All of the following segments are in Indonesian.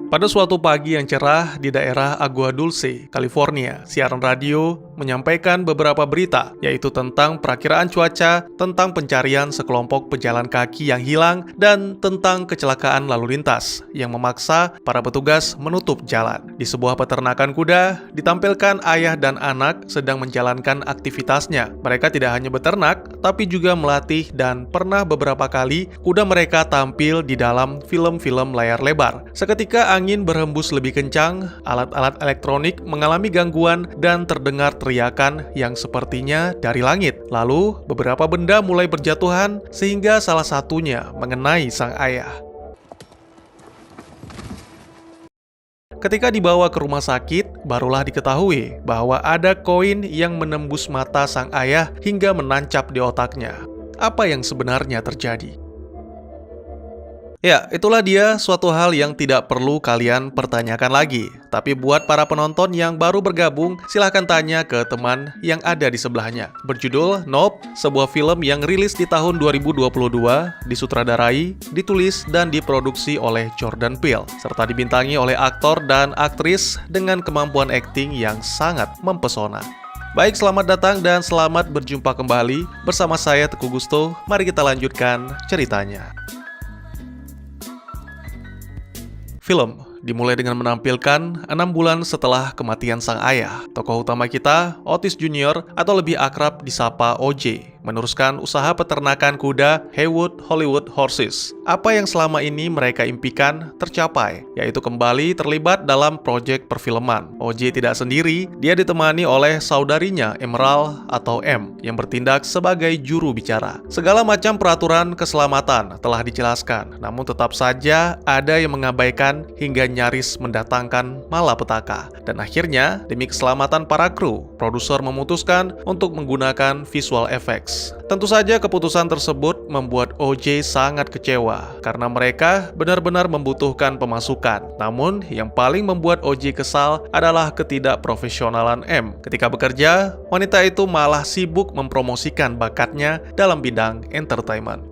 Pada suatu pagi yang cerah di daerah Agua Dulce, California, siaran radio menyampaikan beberapa berita, yaitu tentang perakiraan cuaca, tentang pencarian sekelompok pejalan kaki yang hilang, dan tentang kecelakaan lalu lintas yang memaksa para petugas menutup jalan. Di sebuah peternakan kuda, ditampilkan ayah dan anak sedang menjalankan aktivitasnya. Mereka tidak hanya beternak, tapi juga melatih dan pernah beberapa kali kuda mereka tampil di dalam film-film layar lebar. Seketika angin berhembus lebih kencang, alat-alat elektronik mengalami gangguan dan terdengar teriakan yang sepertinya dari langit. Lalu, beberapa benda mulai berjatuhan sehingga salah satunya mengenai sang ayah. Ketika dibawa ke rumah sakit, barulah diketahui bahwa ada koin yang menembus mata sang ayah hingga menancap di otaknya. Apa yang sebenarnya terjadi? Ya, itulah dia suatu hal yang tidak perlu kalian pertanyakan lagi. Tapi buat para penonton yang baru bergabung, silahkan tanya ke teman yang ada di sebelahnya. Berjudul Nope, sebuah film yang rilis di tahun 2022, disutradarai, ditulis, dan diproduksi oleh Jordan Peele, serta dibintangi oleh aktor dan aktris dengan kemampuan akting yang sangat mempesona. Baik, selamat datang dan selamat berjumpa kembali bersama saya Teguh Gusto. Mari kita lanjutkan ceritanya. Film dimulai dengan menampilkan 6 bulan setelah kematian sang ayah. Tokoh utama kita, Otis Jr. atau lebih akrab disapa OJ, meneruskan usaha peternakan kuda Haywood Hollywood Horses. Apa yang selama ini mereka impikan tercapai, yaitu kembali terlibat dalam proyek perfilman. OJ tidak sendiri, dia ditemani oleh saudarinya Emerald atau M, yang bertindak sebagai juru bicara. Segala macam peraturan keselamatan telah dijelaskan, namun tetap saja ada yang mengabaikan hingga nyaris mendatangkan malapetaka. Dan akhirnya, demi keselamatan para kru, produser memutuskan untuk menggunakan visual effects. Tentu saja keputusan tersebut membuat OJ sangat kecewa karena mereka benar-benar membutuhkan pemasukan. Namun, yang paling membuat OJ kesal adalah ketidakprofesionalan M. Ketika bekerja, wanita itu malah sibuk mempromosikan bakatnya dalam bidang entertainment.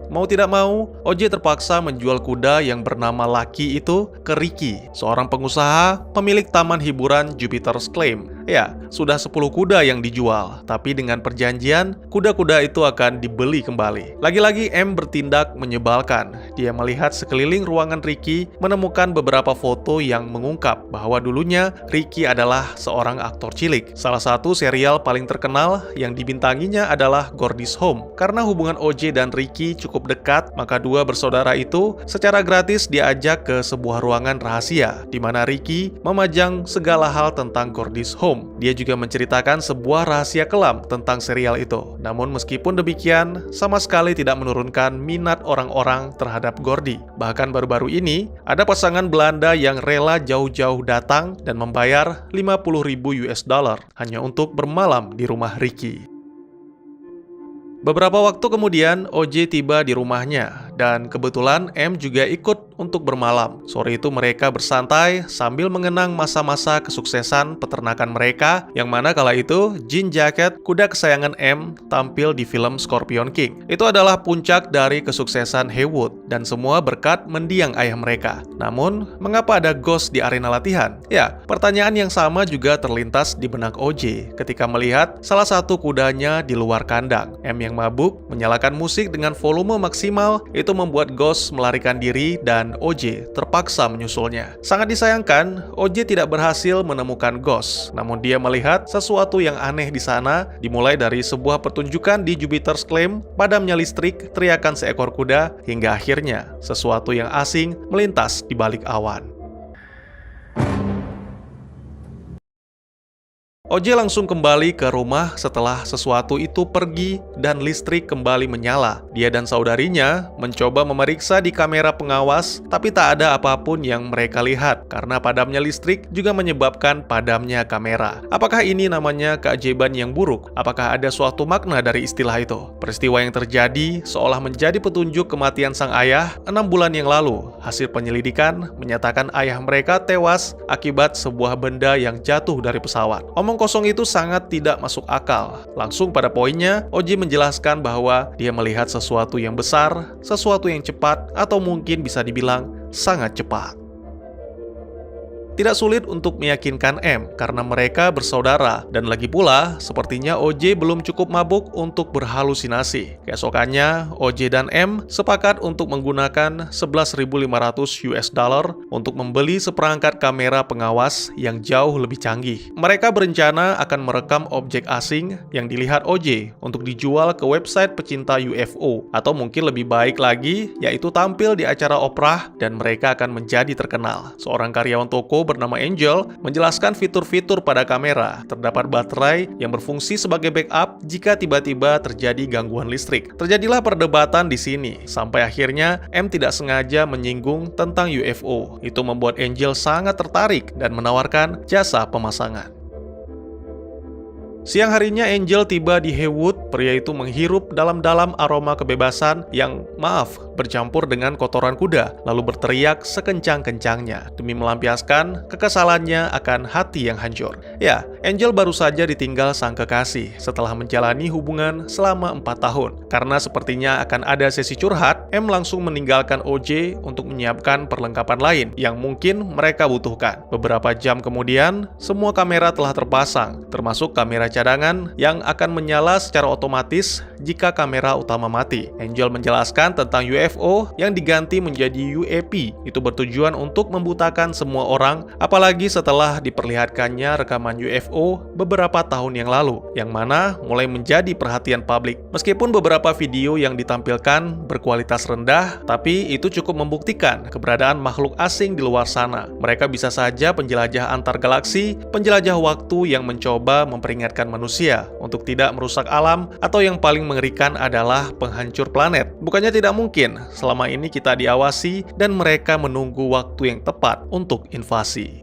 Mau tidak mau, OJ terpaksa menjual kuda yang bernama Lucky itu ke Ricky, seorang pengusaha pemilik taman hiburan Jupiter's Claim. Ya, sudah 10 kuda yang dijual, tapi dengan perjanjian, kuda-kuda itu akan dibeli kembali. Lagi-lagi M bertindak menyebalkan. Dia melihat sekeliling ruangan Ricky, menemukan beberapa foto yang mengungkap bahwa dulunya Ricky adalah seorang aktor cilik. Salah satu serial paling terkenal yang dibintanginya adalah Gordy's Home. Karena hubungan OJ dan Ricky cukup dekat, maka dua bersaudara itu secara gratis diajak ke sebuah ruangan rahasia, di mana Ricky memajang segala hal tentang Gordy's Home. Dia juga menceritakan sebuah rahasia kelam tentang serial itu. Namun meskipun demikian, sama sekali tidak menurunkan minat orang-orang terhadap Gordy. Bahkan baru-baru ini, ada pasangan Belanda yang rela jauh-jauh datang dan membayar $50.000 hanya untuk bermalam di rumah Ricky. Beberapa waktu kemudian, OJ tiba di rumahnya, dan kebetulan M juga ikut untuk bermalam. Sore itu mereka bersantai sambil mengenang masa-masa kesuksesan peternakan mereka, yang mana kala itu Jean Jacket, kuda kesayangan M, tampil di film Scorpion King. Itu adalah puncak dari kesuksesan Haywood, dan semua berkat mendiang ayah mereka. Namun, mengapa ada ghost di arena latihan? Ya, pertanyaan yang sama juga terlintas di benak OJ ketika melihat salah satu kudanya di luar kandang. M yang mabuk menyalakan musik dengan volume maksimal, itu membuat Ghost melarikan diri dan OJ terpaksa menyusulnya. Sangat disayangkan, OJ tidak berhasil menemukan Ghost, namun dia melihat sesuatu yang aneh di sana, dimulai dari sebuah pertunjukan di Jupiter's Claim, padamnya listrik, teriakan seekor kuda, hingga akhirnya sesuatu yang asing melintas di balik awan. OJ langsung kembali ke rumah setelah sesuatu itu pergi dan listrik kembali menyala. Dia dan saudarinya mencoba memeriksa di kamera pengawas, tapi tak ada apapun yang mereka lihat karena padamnya listrik juga menyebabkan padamnya kamera. Apakah ini namanya keajaiban yang buruk? Apakah ada suatu makna dari istilah itu? Peristiwa yang terjadi seolah menjadi petunjuk kematian sang ayah 6 bulan yang lalu. Hasil penyelidikan menyatakan ayah mereka tewas akibat sebuah benda yang jatuh dari pesawat. Omong kosong itu sangat tidak masuk akal. Langsung pada poinnya, OJ menjelaskan bahwa dia melihat sesuatu yang besar, sesuatu yang cepat, atau mungkin bisa dibilang sangat cepat. Tidak sulit untuk meyakinkan M karena mereka bersaudara, dan lagi pula sepertinya OJ belum cukup mabuk untuk berhalusinasi. Keesokannya, OJ dan M sepakat untuk menggunakan 11.500 US dollar untuk membeli seperangkat kamera pengawas yang jauh lebih canggih. Mereka berencana akan merekam objek asing yang dilihat OJ untuk dijual ke website pecinta UFO, atau mungkin lebih baik lagi, yaitu tampil di acara Oprah dan mereka akan menjadi terkenal. Seorang karyawan toko bernama Angel menjelaskan fitur-fitur pada kamera. Terdapat baterai yang berfungsi sebagai backup jika tiba-tiba terjadi gangguan listrik. Terjadilah perdebatan di sini, sampai akhirnya M tidak sengaja menyinggung tentang UFO. Itu membuat Angel sangat tertarik dan menawarkan jasa pemasangan. Siang harinya Angel tiba di Haywood. Pria itu menghirup dalam-dalam aroma kebebasan yang, bercampur dengan kotoran kuda, lalu berteriak sekencang-kencangnya demi melampiaskan kekesalannya akan hati yang hancur. Ya, Angel baru saja ditinggal sang kekasih setelah menjalani hubungan selama 4 tahun. Karena sepertinya akan ada sesi curhat, M langsung meninggalkan OJ untuk menyiapkan perlengkapan lain yang mungkin mereka butuhkan. Beberapa jam kemudian, semua kamera telah terpasang, termasuk kamera cadangan yang akan menyala secara otomatis jika kamera utama mati. Angel menjelaskan tentang UFO yang diganti menjadi UAP. Itu bertujuan untuk membutakan semua orang, apalagi setelah diperlihatkannya rekaman UFO beberapa tahun yang lalu, yang mana mulai menjadi perhatian publik. Meskipun beberapa video yang ditampilkan berkualitas rendah, tapi itu cukup membuktikan keberadaan makhluk asing di luar sana. Mereka bisa saja penjelajah antar galaksi, penjelajah waktu yang mencoba memperingatkan manusia untuk tidak merusak alam, atau yang paling mengerikan adalah penghancur planet. Bukannya tidak mungkin selama ini kita diawasi dan mereka menunggu waktu yang tepat untuk invasi.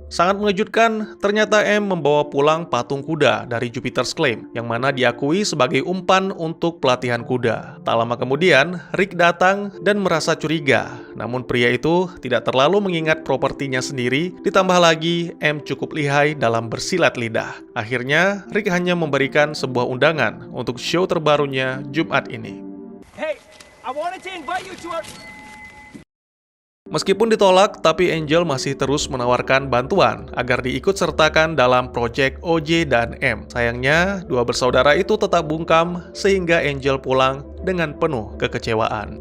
Sangat mengejutkan, ternyata M membawa pulang patung kuda dari Jupiter's Claim, yang mana diakui sebagai umpan untuk pelatihan kuda. Tak lama kemudian, Rick datang dan merasa curiga. Namun pria itu tidak terlalu mengingat propertinya sendiri, ditambah lagi M cukup lihai dalam bersilat lidah. Akhirnya, Rick hanya memberikan sebuah undangan untuk show terbarunya Jumat ini. Hey, I wanted to invite you to our... Meskipun ditolak, tapi Angel masih terus menawarkan bantuan agar diikut-sertakan dalam proyek OJ dan M. Sayangnya, dua bersaudara itu tetap bungkam sehingga Angel pulang dengan penuh kekecewaan.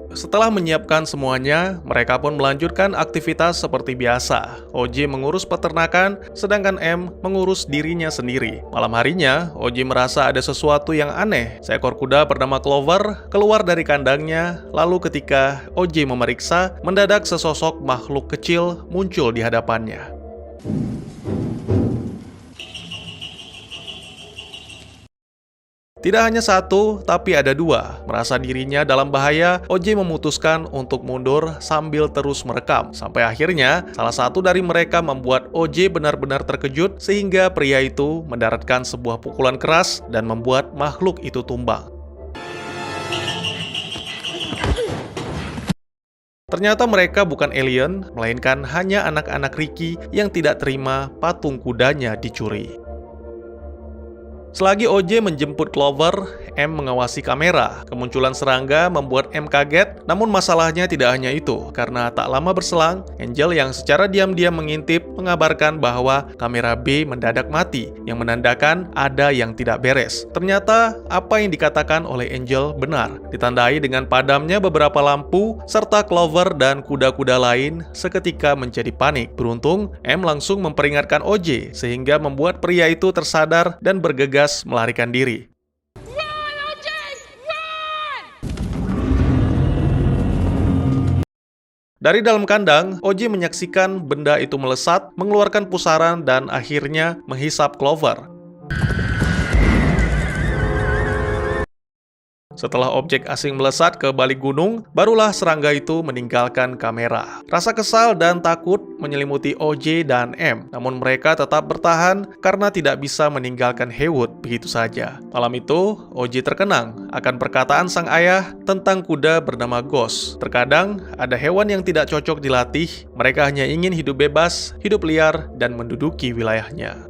Setelah menyiapkan semuanya, mereka pun melanjutkan aktivitas seperti biasa. OJ mengurus peternakan, sedangkan M mengurus dirinya sendiri. Malam harinya, OJ merasa ada sesuatu yang aneh. Seekor kuda bernama Clover keluar dari kandangnya, lalu ketika OJ memeriksa, mendadak sesosok makhluk kecil muncul di hadapannya. Tidak hanya satu, tapi ada dua. Merasa dirinya dalam bahaya, OJ memutuskan untuk mundur sambil terus merekam. Sampai akhirnya, salah satu dari mereka membuat OJ benar-benar terkejut sehingga pria itu mendaratkan sebuah pukulan keras dan membuat makhluk itu tumbang. Ternyata mereka bukan alien, melainkan hanya anak-anak Ricky yang tidak terima patung kudanya dicuri. Selagi OJ menjemput Clover, M mengawasi kamera. Kemunculan serangga membuat M kaget, namun masalahnya tidak hanya itu. Karena tak lama berselang, Angel yang secara diam-diam mengintip mengabarkan bahwa kamera B mendadak mati, yang menandakan ada yang tidak beres. Ternyata, apa yang dikatakan oleh Angel benar, ditandai dengan padamnya beberapa lampu, serta Clover dan kuda-kuda lain seketika menjadi panik. Beruntung, M langsung memperingatkan OJ, sehingga membuat pria itu tersadar dan bergegas melarikan diri. Run, OJ! Run! Dari dalam kandang, OJ menyaksikan benda itu melesat, mengeluarkan pusaran, dan akhirnya menghisap Clover. Setelah objek asing melesat ke balik gunung, barulah serangga itu meninggalkan kamera. Rasa kesal dan takut menyelimuti OJ dan M, namun mereka tetap bertahan karena tidak bisa meninggalkan Haywood begitu saja. Malam itu, OJ terkenang akan perkataan sang ayah tentang kuda bernama Ghost. Terkadang, ada hewan yang tidak cocok dilatih, mereka hanya ingin hidup bebas, hidup liar, dan menduduki wilayahnya.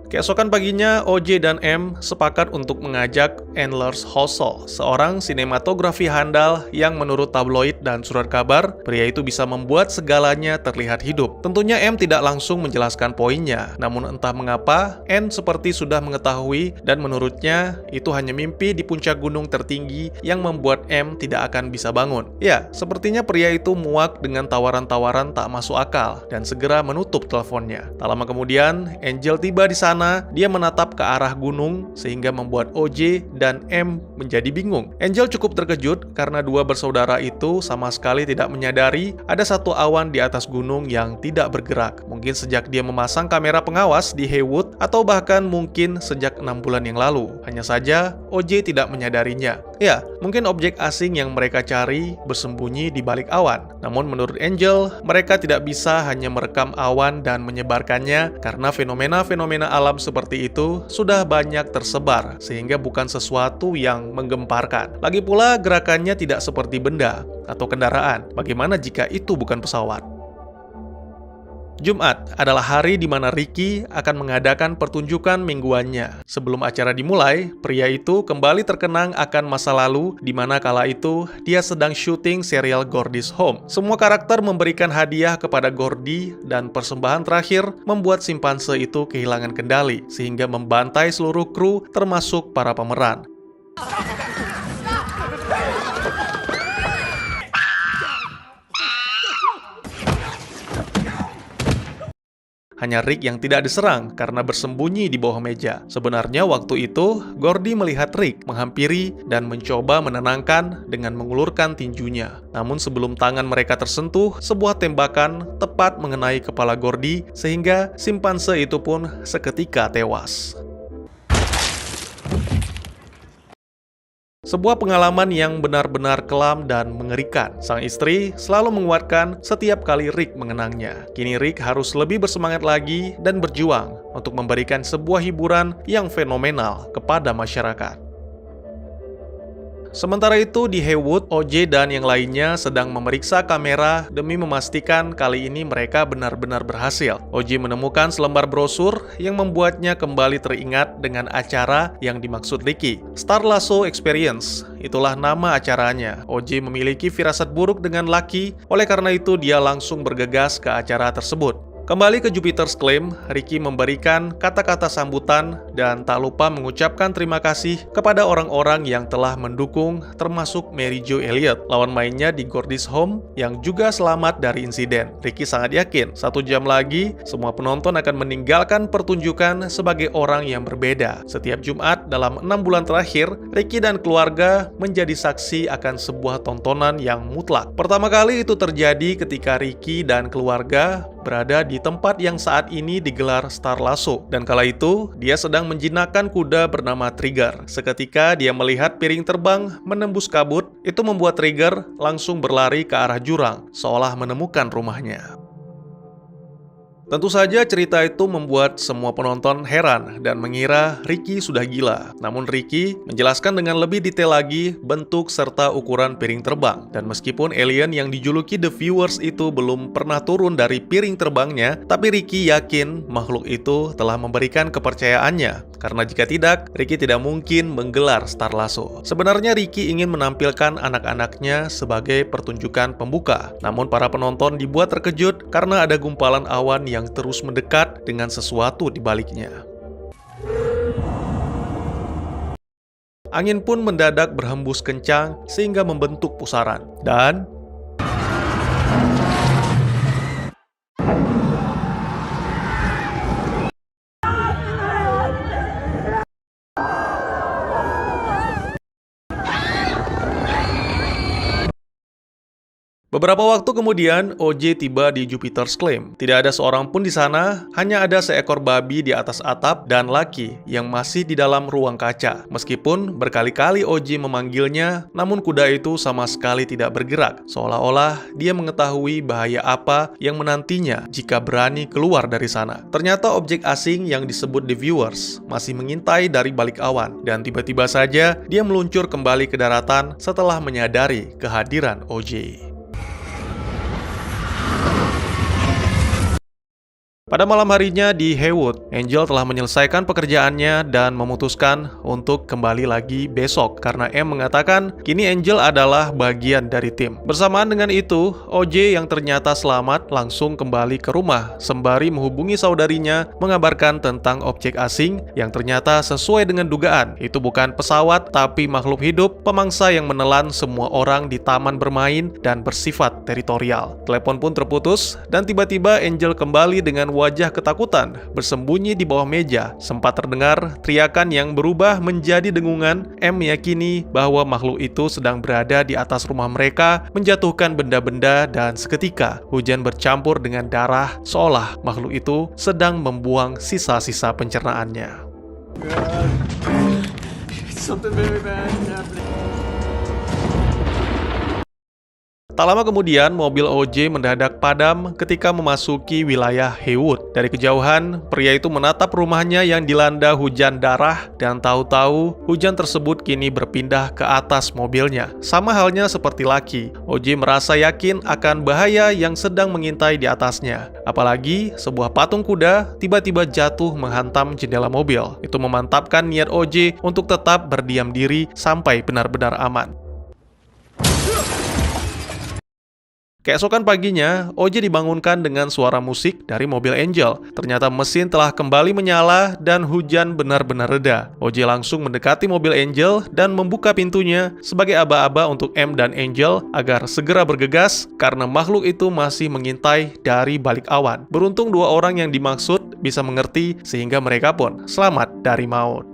Keesokan paginya, OJ dan M sepakat untuk mengajak Anders Hossel, seorang sinematografi handal yang menurut tabloid dan surat kabar, pria itu bisa membuat segalanya terlihat hidup. Tentunya M tidak langsung menjelaskan poinnya, namun entah mengapa, N seperti sudah mengetahui dan menurutnya itu hanya mimpi di puncak gunung tertinggi yang membuat M tidak akan bisa bangun. Ya, sepertinya pria itu muak dengan tawaran-tawaran tak masuk akal dan segera menutup teleponnya. Tak lama kemudian, Angel tiba di sana. Dia menatap ke arah gunung sehingga membuat OJ dan M menjadi bingung. Angel cukup terkejut karena dua bersaudara itu sama sekali tidak menyadari ada satu awan di atas gunung yang tidak bergerak. Mungkin sejak dia memasang kamera pengawas di Haywood atau bahkan mungkin sejak 6 bulan yang lalu. Hanya saja OJ tidak menyadarinya. Ya, mungkin objek asing yang mereka cari bersembunyi di balik awan. Namun menurut Angel, mereka tidak bisa hanya merekam awan dan menyebarkannya karena fenomena-fenomena alam seperti itu sudah banyak tersebar, sehingga bukan sesuatu yang menggemparkan. Lagi pula, gerakannya tidak seperti benda atau kendaraan. Bagaimana jika itu bukan pesawat? Jumat adalah hari di mana Ricky akan mengadakan pertunjukan mingguannya. Sebelum acara dimulai, pria itu kembali terkenang akan masa lalu di mana kala itu dia sedang syuting serial Gordy's Home. Semua karakter memberikan hadiah kepada Gordy dan persembahan terakhir membuat simpanse itu kehilangan kendali sehingga membantai seluruh kru termasuk para pemeran. Hanya Rick yang tidak diserang karena bersembunyi di bawah meja. Sebenarnya waktu itu, Gordy melihat Rick menghampiri dan mencoba menenangkan dengan mengulurkan tinjunya. Namun sebelum tangan mereka tersentuh, sebuah tembakan tepat mengenai kepala Gordy sehingga simpanse itu pun seketika tewas. Sebuah pengalaman yang benar-benar kelam dan mengerikan. Sang istri selalu menguatkan setiap kali Rick mengenangnya. Kini Rick harus lebih bersemangat lagi dan berjuang untuk memberikan sebuah hiburan yang fenomenal kepada masyarakat. Sementara itu di Haywood, OJ dan yang lainnya sedang memeriksa kamera demi memastikan kali ini mereka benar-benar berhasil. OJ menemukan selembar brosur yang membuatnya kembali teringat dengan acara yang dimaksud Ricky. Star Lasso Experience, itulah nama acaranya. OJ memiliki firasat buruk dengan Lucky, oleh karena itu dia langsung bergegas ke acara tersebut. Kembali ke Jupiter's Claim, Ricky memberikan kata-kata sambutan dan tak lupa mengucapkan terima kasih kepada orang-orang yang telah mendukung, termasuk Mary Jo Elliott, lawan mainnya di Gordy's Home yang juga selamat dari insiden. Ricky sangat yakin, 1 jam lagi semua penonton akan meninggalkan pertunjukan sebagai orang yang berbeda. Setiap Jumat dalam 6 bulan terakhir, Ricky dan keluarga menjadi saksi akan sebuah tontonan yang mutlak. Pertama kali itu terjadi ketika Ricky dan keluarga berada di tempat yang saat ini digelar Star Lasso. Dan kala itu, dia sedang menjinakkan kuda bernama Trigger. Seketika dia melihat piring terbang menembus kabut, itu membuat Trigger langsung berlari ke arah jurang, seolah menemukan rumahnya. Tentu saja cerita itu membuat semua penonton heran dan mengira Ricky sudah gila. Namun Ricky menjelaskan dengan lebih detail lagi bentuk serta ukuran piring terbang. Dan meskipun alien yang dijuluki The Viewers itu belum pernah turun dari piring terbangnya, tapi Ricky yakin makhluk itu telah memberikan kepercayaannya. Karena jika tidak, Ricky tidak mungkin menggelar Star Lasso. Sebenarnya Ricky ingin menampilkan anak-anaknya sebagai pertunjukan pembuka. Namun para penonton dibuat terkejut karena ada gumpalan awan yang terus mendekat dengan sesuatu di baliknya. Angin pun mendadak berhembus kencang sehingga membentuk pusaran. Dan beberapa waktu kemudian, OJ tiba di Jupiter's Claim. Tidak ada seorang pun di sana, hanya ada seekor babi di atas atap dan Lucky yang masih di dalam ruang kaca. Meskipun berkali-kali OJ memanggilnya, namun kuda itu sama sekali tidak bergerak, seolah-olah dia mengetahui bahaya apa yang menantinya jika berani keluar dari sana. Ternyata objek asing yang disebut The Viewers masih mengintai dari balik awan, dan tiba-tiba saja dia meluncur kembali ke daratan setelah menyadari kehadiran OJ. Pada malam harinya di Haywood, Angel telah menyelesaikan pekerjaannya dan memutuskan untuk kembali lagi besok karena M mengatakan kini Angel adalah bagian dari tim. Bersamaan dengan itu, OJ yang ternyata selamat langsung kembali ke rumah sembari menghubungi saudarinya mengabarkan tentang objek asing yang ternyata sesuai dengan dugaan. Itu bukan pesawat tapi makhluk hidup pemangsa yang menelan semua orang di taman bermain dan bersifat teritorial. Telepon pun terputus dan tiba-tiba Angel kembali dengan wajah ketakutan, bersembunyi di bawah meja. Sempat terdengar teriakan yang berubah menjadi dengungan. M meyakini bahwa makhluk itu sedang berada di atas rumah mereka, menjatuhkan benda-benda dan seketika hujan bercampur dengan darah seolah makhluk itu sedang membuang sisa-sisa pencernaannya. Something very bad happening. Tak lama kemudian, mobil OJ mendadak padam ketika memasuki wilayah Haywood. Dari kejauhan, pria itu menatap rumahnya yang dilanda hujan darah dan tahu-tahu hujan tersebut kini berpindah ke atas mobilnya. Sama halnya seperti Lucky, OJ merasa yakin akan bahaya yang sedang mengintai di atasnya. Apalagi, sebuah patung kuda tiba-tiba jatuh menghantam jendela mobil. Itu memantapkan niat OJ untuk tetap berdiam diri sampai benar-benar aman. Keesokan paginya, OJ dibangunkan dengan suara musik dari mobil Angel. Ternyata mesin telah kembali menyala dan hujan benar-benar reda. OJ langsung mendekati mobil Angel dan membuka pintunya sebagai aba-aba untuk M dan Angel agar segera bergegas karena makhluk itu masih mengintai dari balik awan. Beruntung dua orang yang dimaksud bisa mengerti sehingga mereka pun selamat dari maut.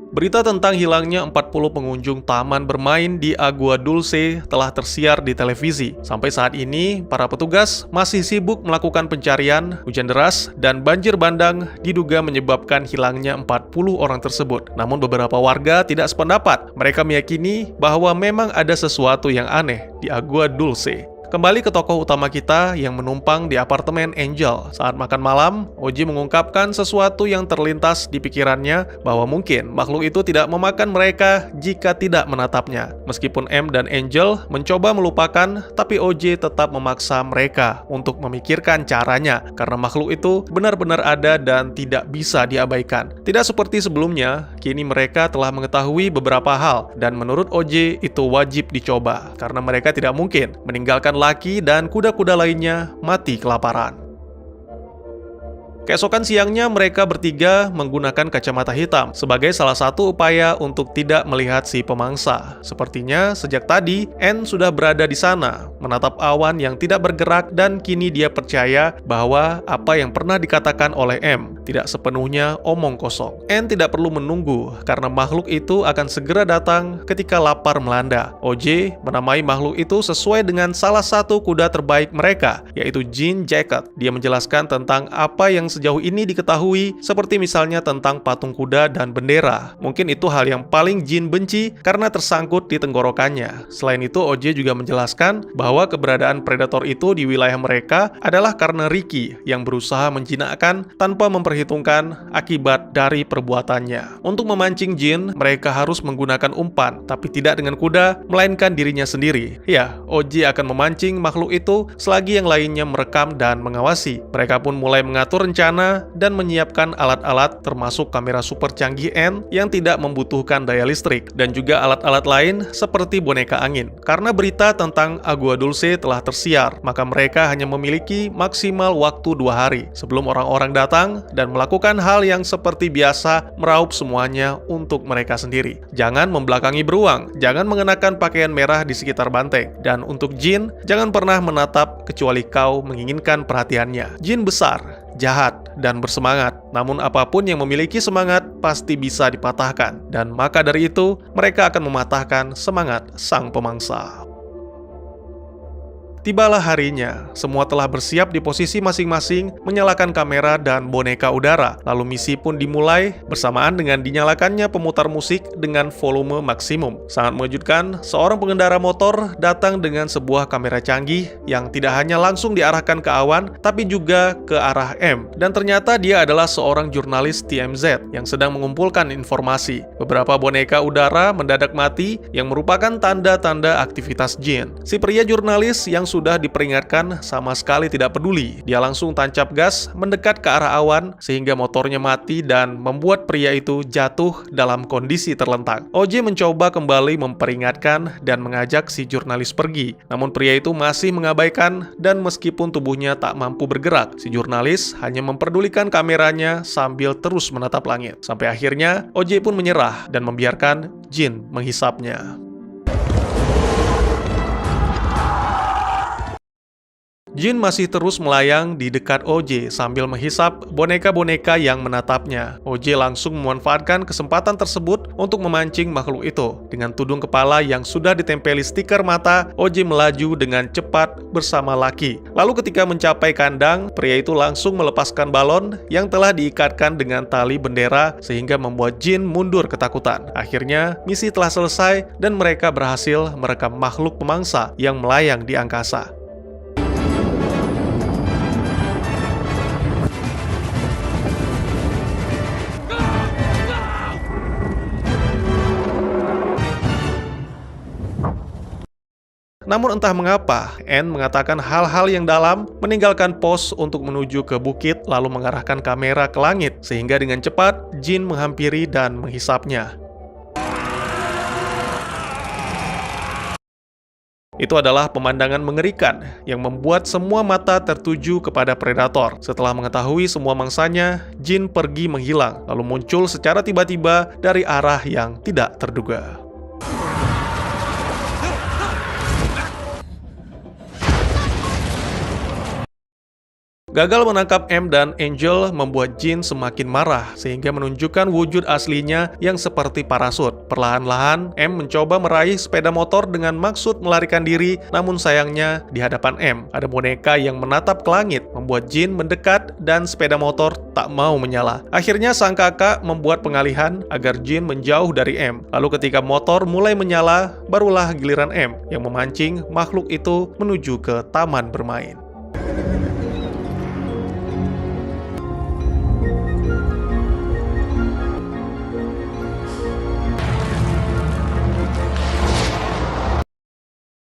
Berita tentang hilangnya 40 pengunjung taman bermain di Agua Dulce telah tersiar di televisi. Sampai saat ini, para petugas masih sibuk melakukan pencarian. Hujan deras dan banjir bandang diduga menyebabkan hilangnya 40 orang tersebut. Namun beberapa warga tidak sependapat. Mereka meyakini bahwa memang ada sesuatu yang aneh di Agua Dulce. Kembali ke tokoh utama kita yang menumpang di apartemen Angel. Saat makan malam, OJ mengungkapkan sesuatu yang terlintas di pikirannya bahwa mungkin makhluk itu tidak memakan mereka jika tidak menatapnya. Meskipun M dan Angel mencoba melupakan, tapi OJ tetap memaksa mereka untuk memikirkan caranya karena makhluk itu benar-benar ada dan tidak bisa diabaikan. Tidak seperti sebelumnya, kini mereka telah mengetahui beberapa hal dan menurut OJ itu wajib dicoba karena mereka tidak mungkin meninggalkan Lucky dan kuda-kuda lainnya mati kelaparan. Keesokan siangnya mereka bertiga menggunakan kacamata hitam sebagai salah satu upaya untuk tidak melihat si pemangsa. Sepertinya sejak tadi N sudah berada di sana, menatap awan yang tidak bergerak dan kini dia percaya bahwa apa yang pernah dikatakan oleh M tidak sepenuhnya omong kosong. N tidak perlu menunggu karena makhluk itu akan segera datang ketika lapar melanda. OJ menamai makhluk itu sesuai dengan salah satu kuda terbaik mereka, yaitu Jean Jacket. Dia menjelaskan tentang apa yang sejauh ini diketahui, seperti misalnya tentang patung kuda dan bendera. Mungkin itu hal yang paling Jin benci karena tersangkut di tenggorokannya. Selain itu, OJ juga menjelaskan bahwa keberadaan predator itu di wilayah mereka adalah karena Ricky yang berusaha menjinakkan tanpa memperhitungkan akibat dari perbuatannya. Untuk memancing Jin, mereka harus menggunakan umpan, tapi tidak dengan kuda, melainkan dirinya sendiri. Ya, OJ akan memancing makhluk itu selagi yang lainnya merekam dan mengawasi. Mereka pun mulai mengatur rencana dan menyiapkan alat-alat termasuk kamera super canggih N yang tidak membutuhkan daya listrik dan juga alat-alat lain seperti boneka angin. Karena berita tentang Agua Dulce telah tersiar, maka mereka hanya memiliki maksimal waktu 2 hari sebelum orang-orang datang dan melakukan hal yang seperti biasa, meraup semuanya untuk mereka sendiri. Jangan membelakangi beruang, jangan mengenakan pakaian merah di sekitar banteng, dan untuk Jin, jangan pernah menatap kecuali kau menginginkan perhatiannya. Jin besar, jahat, dan bersemangat. Namun apapun yang memiliki semangat pasti bisa dipatahkan. Dan maka dari itu, mereka akan mematahkan semangat sang pemangsa. Tibalah harinya, semua telah bersiap di posisi masing-masing, menyalakan kamera dan boneka udara. Lalu misi pun dimulai bersamaan dengan dinyalakannya pemutar musik dengan volume maksimum. Sangat mengejutkan, seorang pengendara motor datang dengan sebuah kamera canggih yang tidak hanya langsung diarahkan ke awan, tapi juga ke arah M. Dan ternyata dia adalah seorang jurnalis TMZ yang sedang mengumpulkan informasi. Beberapa boneka udara mendadak mati yang merupakan tanda-tanda aktivitas Jin. Si pria jurnalis yang sudah diperingatkan sama sekali tidak peduli. Dia langsung tancap gas mendekat ke arah awan sehingga motornya mati dan membuat pria itu jatuh dalam kondisi terlentang. OJ mencoba kembali memperingatkan dan mengajak si jurnalis pergi. Namun pria itu masih mengabaikan dan meskipun tubuhnya tak mampu bergerak, si jurnalis hanya memperdulikan kameranya sambil terus menatap langit. Sampai akhirnya OJ pun menyerah dan membiarkan Jin menghisapnya. Jin masih terus melayang di dekat OJ sambil menghisap boneka-boneka yang menatapnya. OJ langsung memanfaatkan kesempatan tersebut untuk memancing makhluk itu. Dengan tudung kepala yang sudah ditempeli stiker mata, OJ melaju dengan cepat bersama Lucky. Lalu ketika mencapai kandang, pria itu langsung melepaskan balon yang telah diikatkan dengan tali bendera sehingga membuat Jin mundur ketakutan. Akhirnya, misi telah selesai dan mereka berhasil merekam makhluk pemangsa yang melayang di angkasa. Namun entah mengapa, Anne mengatakan hal-hal yang dalam, meninggalkan pos untuk menuju ke bukit, lalu mengarahkan kamera ke langit, sehingga dengan cepat, Jin menghampiri dan menghisapnya. Itu adalah pemandangan mengerikan yang membuat semua mata tertuju kepada predator. Setelah mengetahui semua mangsanya, Jin pergi menghilang, lalu muncul secara tiba-tiba dari arah yang tidak terduga. Gagal menangkap M dan Angel membuat Jin semakin marah, sehingga menunjukkan wujud aslinya yang seperti parasut. Perlahan-lahan, M mencoba meraih sepeda motor dengan maksud melarikan diri, namun sayangnya di hadapan M, ada boneka yang menatap ke langit, membuat Jin mendekat dan sepeda motor tak mau menyala. Akhirnya sang kakak membuat pengalihan agar Jin menjauh dari M. Lalu ketika motor mulai menyala, barulah giliran M yang memancing makhluk itu menuju ke taman bermain.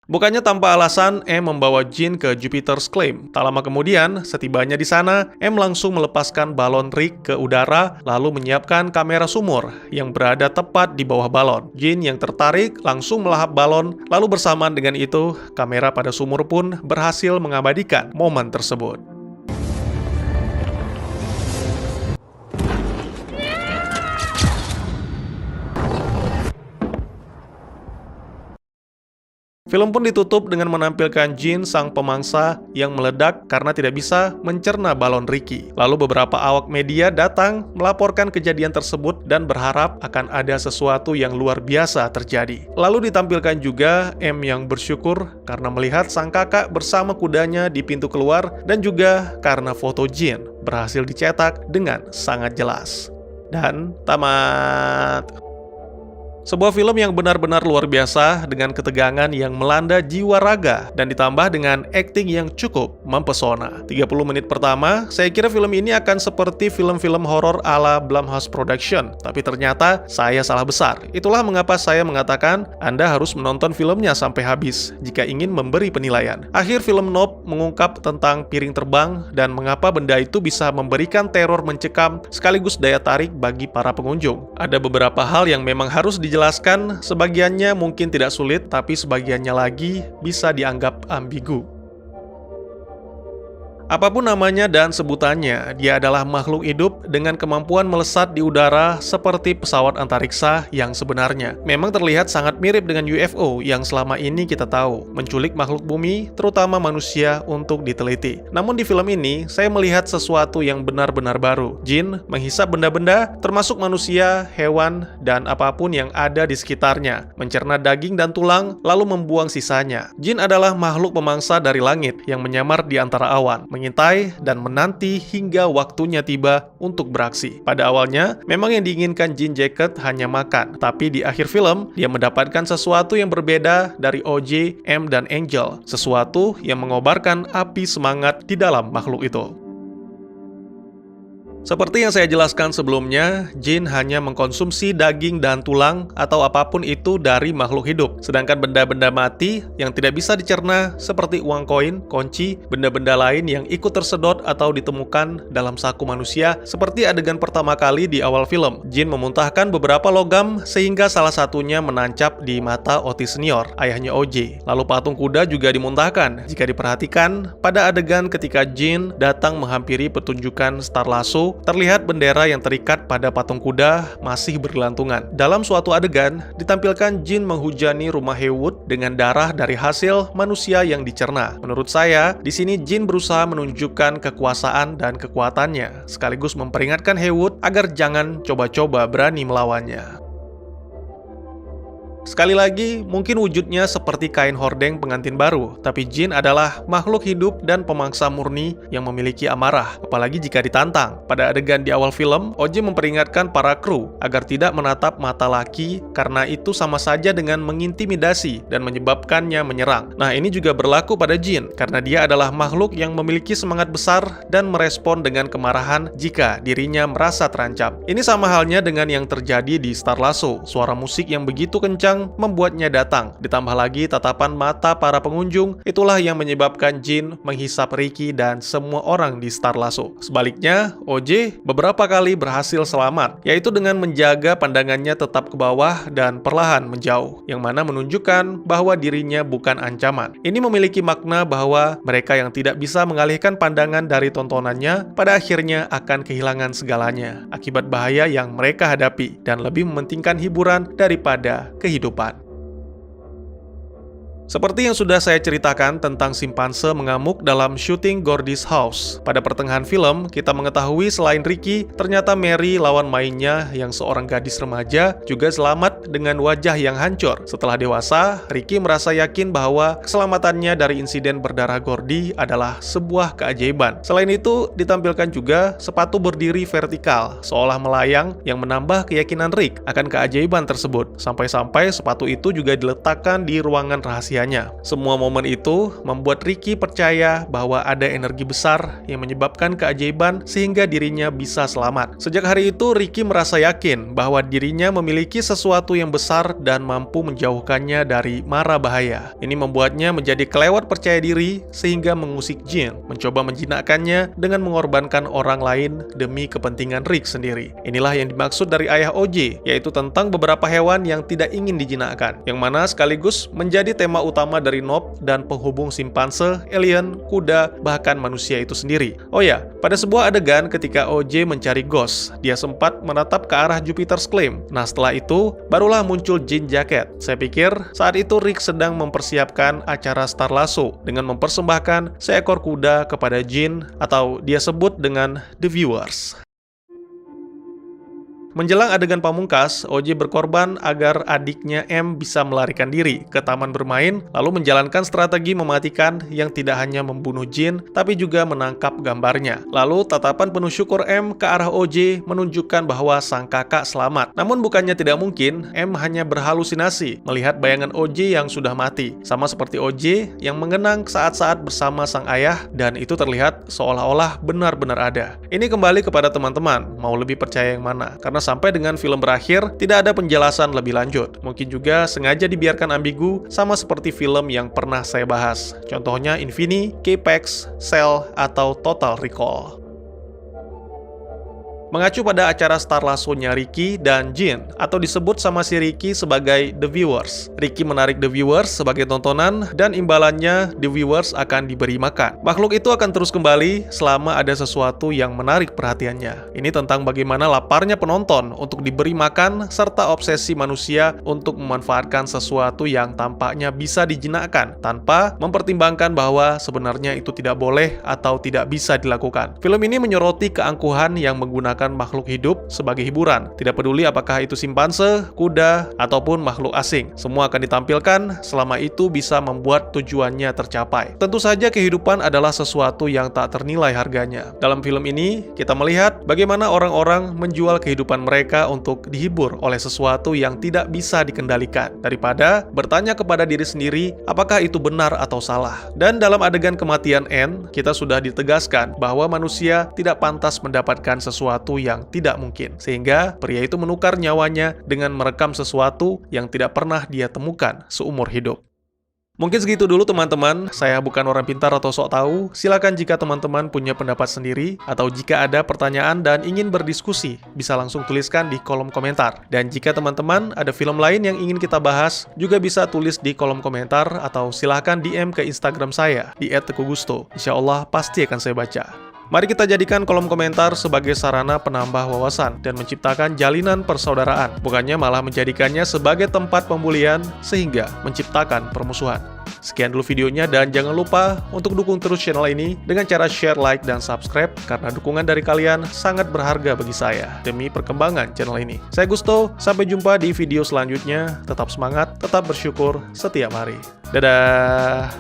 Bukannya tanpa alasan, M membawa Jin ke Jupiter's Claim. Tak lama kemudian, setibanya di sana, M langsung melepaskan balon Rick ke udara, lalu menyiapkan kamera sumur yang berada tepat di bawah balon. Jin yang tertarik langsung melahap balon, lalu bersamaan dengan itu, kamera pada sumur pun berhasil mengabadikan momen tersebut. Film pun ditutup dengan menampilkan Jin sang pemangsa yang meledak karena tidak bisa mencerna balon Ricky. Lalu beberapa awak media datang melaporkan kejadian tersebut dan berharap akan ada sesuatu yang luar biasa terjadi. Lalu ditampilkan juga M yang bersyukur karena melihat sang kakak bersama kudanya di pintu keluar dan juga karena foto Jin berhasil dicetak dengan sangat jelas. Dan tamat. Sebuah film yang benar-benar luar biasa dengan ketegangan yang melanda jiwa raga dan ditambah dengan akting yang cukup mempesona. 30 menit pertama, saya kira film ini akan seperti film-film horor ala Blumhouse Production, tapi ternyata saya salah besar. Itulah mengapa saya mengatakan Anda harus menonton filmnya sampai habis jika ingin memberi penilaian. Akhir film Nope mengungkap tentang piring terbang dan mengapa benda itu bisa memberikan teror mencekam sekaligus daya tarik bagi para pengunjung. Ada beberapa hal yang memang harus dijelaskan, sebagiannya mungkin tidak sulit, tapi sebagiannya lagi bisa dianggap ambigu. Apapun namanya dan sebutannya, dia adalah makhluk hidup dengan kemampuan melesat di udara seperti pesawat antariksa yang sebenarnya. Memang terlihat sangat mirip dengan UFO yang selama ini kita tahu, menculik makhluk bumi, terutama manusia untuk diteliti. Namun di film ini, saya melihat sesuatu yang benar-benar baru. Jin menghisap benda-benda, termasuk manusia, hewan, dan apapun yang ada di sekitarnya, mencerna daging dan tulang, lalu membuang sisanya. Jin adalah makhluk pemangsa dari langit yang menyamar di antara awan, mengintai dan menanti hingga waktunya tiba untuk beraksi. Pada awalnya, memang yang diinginkan Jin Jacket hanya makan, tapi di akhir film, dia mendapatkan sesuatu yang berbeda dari OJ, M, dan Angel, sesuatu yang mengobarkan api semangat di dalam makhluk itu. Seperti yang saya jelaskan sebelumnya, jin hanya mengkonsumsi daging dan tulang atau apapun itu dari makhluk hidup. Sedangkan benda-benda mati yang tidak bisa dicerna seperti uang koin, kunci, benda-benda lain yang ikut tersedot atau ditemukan dalam saku manusia seperti adegan pertama kali di awal film. Jin memuntahkan beberapa logam sehingga salah satunya menancap di mata Otis Senior, ayahnya OJ. Lalu patung kuda juga dimuntahkan. Jika diperhatikan, pada adegan ketika jin datang menghampiri pertunjukan Star Lasso, terlihat bendera yang terikat pada patung kuda masih bergelantungan. Dalam suatu adegan, ditampilkan jin menghujani rumah Haywood dengan darah dari hasil manusia yang dicerna. Menurut saya, di sini jin berusaha menunjukkan kekuasaan dan kekuatannya, sekaligus memperingatkan Haywood agar jangan coba-coba berani melawannya. Sekali lagi, mungkin wujudnya seperti kain hordeng pengantin baru, tapi jin adalah makhluk hidup dan pemangsa murni yang memiliki amarah, apalagi jika ditantang. Pada adegan di awal film, OJ memperingatkan para kru agar tidak menatap mata laki karena itu sama saja dengan mengintimidasi dan menyebabkannya menyerang. Nah, ini juga berlaku pada jin, karena dia adalah makhluk yang memiliki semangat besar dan merespon dengan kemarahan jika dirinya merasa terancam. Ini sama halnya dengan yang terjadi di Star Lasso. Suara musik yang begitu kencang membuatnya datang. Ditambah lagi tatapan mata para pengunjung, itulah yang menyebabkan jin menghisap Ricky dan semua orang di Star Lasso. Sebaliknya, OJ beberapa kali berhasil selamat, yaitu dengan menjaga pandangannya tetap ke bawah dan perlahan menjauh, yang mana menunjukkan bahwa dirinya bukan ancaman. Ini memiliki makna bahwa mereka yang tidak bisa mengalihkan pandangan dari tontonannya pada akhirnya akan kehilangan segalanya akibat bahaya yang mereka hadapi dan lebih mementingkan hiburan daripada kehidupan. Seperti yang sudah saya ceritakan tentang simpanse mengamuk dalam syuting Gordy's House. Pada pertengahan film, kita mengetahui selain Ricky, ternyata Mary lawan mainnya yang seorang gadis remaja juga selamat dengan wajah yang hancur. Setelah dewasa, Ricky merasa yakin bahwa keselamatannya dari insiden berdarah Gordy adalah sebuah keajaiban. Selain itu, ditampilkan juga sepatu berdiri vertikal, seolah melayang yang menambah keyakinan Rick akan keajaiban tersebut. Sampai-sampai sepatu itu juga diletakkan di ruangan rahasia. Semua momen itu membuat Ricky percaya bahwa ada energi besar yang menyebabkan keajaiban sehingga dirinya bisa selamat. Sejak hari itu, Ricky merasa yakin bahwa dirinya memiliki sesuatu yang besar dan mampu menjauhkannya dari mara bahaya. Ini membuatnya menjadi kelewat percaya diri sehingga mengusik jin, mencoba menjinakkannya dengan mengorbankan orang lain demi kepentingan Rick sendiri. Inilah yang dimaksud dari ayah OJ, yaitu tentang beberapa hewan yang tidak ingin dijinakkan, yang mana sekaligus menjadi tema utama dari Nope dan penghubung simpanse, alien, kuda, bahkan manusia itu sendiri. Oh ya, pada sebuah adegan ketika OJ mencari Ghost, dia sempat menatap ke arah Jupiter's Claim. Nah, setelah itu, barulah muncul Jean Jacket. Saya pikir saat itu Rick sedang mempersiapkan acara Star Lasso dengan mempersembahkan seekor kuda kepada Jean, atau dia sebut dengan The Viewers. Menjelang adegan pamungkas, OJ berkorban agar adiknya M bisa melarikan diri ke taman bermain, lalu menjalankan strategi mematikan yang tidak hanya membunuh jin, tapi juga menangkap gambarnya. Lalu tatapan penuh syukur M ke arah OJ menunjukkan bahwa sang kakak selamat. Namun bukannya tidak mungkin, M hanya berhalusinasi melihat bayangan OJ yang sudah mati, sama seperti OJ yang mengenang saat-saat bersama sang ayah, dan itu terlihat seolah-olah benar-benar ada. Ini kembali kepada teman-teman, mau lebih percaya yang mana? Karena sampai dengan film berakhir, tidak ada penjelasan lebih lanjut. Mungkin juga sengaja dibiarkan ambigu, sama seperti film yang pernah saya bahas. Contohnya Infinity, K-Pax, Cell, atau Total Recall. Mengacu pada acara Star Lasso-nya Ricky dan Jean, atau disebut sama si Ricky sebagai The Viewers. Ricky menarik The Viewers sebagai tontonan, dan imbalannya The Viewers akan diberi makan. Makhluk itu akan terus kembali selama ada sesuatu yang menarik perhatiannya. Ini tentang bagaimana laparnya penonton untuk diberi makan, serta obsesi manusia untuk memanfaatkan sesuatu yang tampaknya bisa dijinakkan, tanpa mempertimbangkan bahwa sebenarnya itu tidak boleh atau tidak bisa dilakukan. Film ini menyoroti keangkuhan yang menggunakan menggunakan makhluk hidup sebagai hiburan. Tidak peduli apakah itu simpanse, kuda, ataupun makhluk asing. Semua akan ditampilkan selama itu bisa membuat tujuannya tercapai. Tentu saja kehidupan adalah sesuatu yang tak ternilai harganya. Dalam film ini, kita melihat bagaimana orang-orang menjual kehidupan mereka untuk dihibur oleh sesuatu yang tidak bisa dikendalikan, daripada bertanya kepada diri sendiri apakah itu benar atau salah. Dan dalam adegan kematian Anne, kita sudah ditegaskan bahwa manusia tidak pantas mendapatkan sesuatu yang tidak mungkin, sehingga pria itu menukar nyawanya dengan merekam sesuatu yang tidak pernah dia temukan seumur hidup. Mungkin segitu dulu teman-teman, saya bukan orang pintar atau sok tahu. Silakan jika teman-teman punya pendapat sendiri, atau jika ada pertanyaan dan ingin berdiskusi, bisa langsung tuliskan di kolom komentar. Dan jika teman-teman ada film lain yang ingin kita bahas, juga bisa tulis di kolom komentar, atau silakan DM ke Instagram saya, di @teguhgusto. Insya Allah pasti akan saya baca. Mari kita jadikan kolom komentar sebagai sarana penambah wawasan dan menciptakan jalinan persaudaraan, bukannya malah menjadikannya sebagai tempat pembulian sehingga menciptakan permusuhan. Sekian dulu videonya dan jangan lupa untuk dukung terus channel ini dengan cara share, like, dan subscribe karena dukungan dari kalian sangat berharga bagi saya demi perkembangan channel ini. Saya Gusto, sampai jumpa di video selanjutnya. Tetap semangat, tetap bersyukur setiap hari. Dadah!